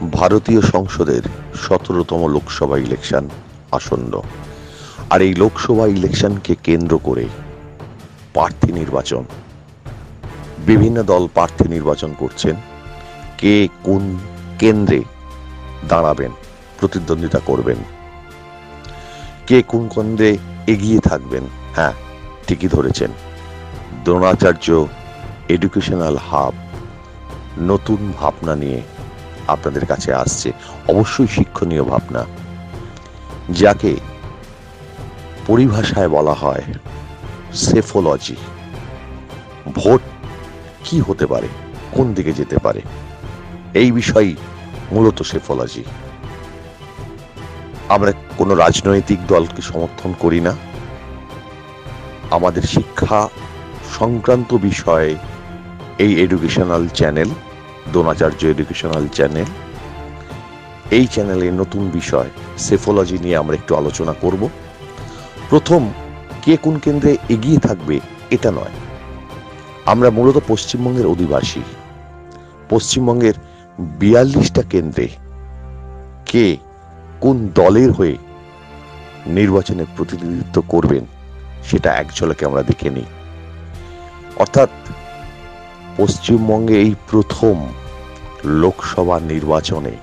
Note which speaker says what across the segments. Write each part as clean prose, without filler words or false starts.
Speaker 1: ভারতীয় সংসদের 17তম লোকসভা ইলেকশন আসন্ন। আর এই লোকসভা ইলেকশনকে কেন্দ্র করে প্রার্থী নির্বাচন, বিভিন্ন দল প্রার্থী নির্বাচন করছেন। কে কোন কেন্দ্রে দাঁড়াবেন, প্রতিদ্বন্দ্বিতা করবেন, কে কোন কেন্দ্রে এগিয়ে থাকবেন। হ্যাঁ, ঠিকই ধরেছেন, দ্রোণাচার্য এডুকেশনাল হাব নতুন ভাবনা নিয়ে আপনাদের কাছে আসছে। অবশ্যই শিক্ষণীয় ভাবনা, যাকে পরিভাষায় বলা হয় সেফোলজি। ভোট কি হতে পারে, কোন দিকে যেতে পারে, এই বিষয়ই মূলত সেফোলজি। আমরা কোনো রাজনৈতিক দলকে সমর্থন করি না। আমাদের শিক্ষা সংক্রান্ত বিষয়ে এই educational channel, Dronacharya educational channel, এই চ্যানেলের নতুন বিষয় সেফোলজি নিয়ে আমরা একটু আলোচনা করব। প্রথম, কে কোন কেন্দ্রে এগিয়ে থাকবে এটা নয়। আমরা মূলত পশ্চিমবঙ্গের অধিবাসী। পশ্চিমবঙ্গের 42টা কেন্দ্রে কে কোন দলের হয়ে নির্বাচনে প্রতিনিধিত্ব করবেন সেটা এক ঝলকে আমরা দেখে নিই। অর্থাৎ পশ্চিমবঙ্গে এই প্রথম লোকসভা নির্বাচনে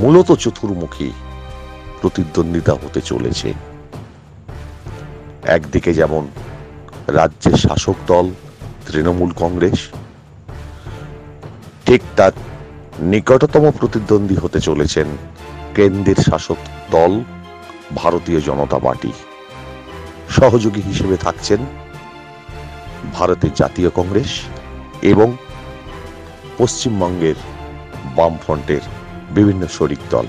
Speaker 1: মূলত চতুর্মুখী প্রতিদ্বন্দ্বিতা হতে চলেছে। একদিকে যেমন রাজ্যের শাসক দল তৃণমূল কংগ্রেস, ঠিক তার নিকটতম প্রতিদ্বন্দ্বী হতে চলেছেন কেন্দ্রের শাসক দল ভারতীয় জনতা পার্টি। সহযোগী হিসেবে থাকছেন ভারতের জাতীয় কংগ্রেস এবং পশ্চিমবঙ্গের বামফ্রন্টের বিভিন্ন শরিক দল।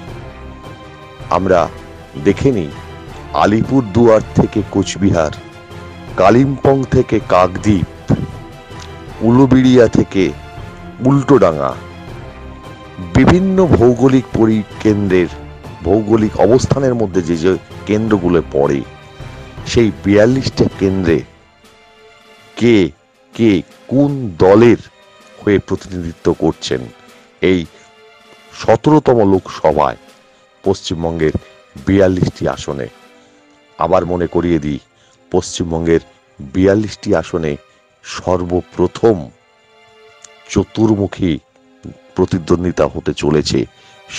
Speaker 1: আমরা দেখে নিই, আলিপুরদুয়ার থেকে কোচবিহার, কালিম্পং থেকে কাকদ্বীপ, উলুবেড়িয়া থেকে উল্টোডাঙ্গা, বিভিন্ন ভৌগোলিক কেন্দ্রের ভৌগোলিক অবস্থানের মধ্যে যে যে কেন্দ্রগুলো পড়ে, সেই 42টা কেন্দ্রে কে কে কোন দলের হয়ে প্রতিনিধিত্ব করছেন এই 17তম লোকসভায় পশ্চিমবঙ্গের 42টি আসনে। আবার মনে করিয়ে দিই, পশ্চিমবঙ্গের 42টি আসনে সর্বপ্রথম চতুর্মুখী প্রতিদ্বন্দ্বিতা হতে চলেছে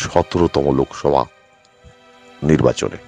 Speaker 1: 17তম লোকসভা নির্বাচনে।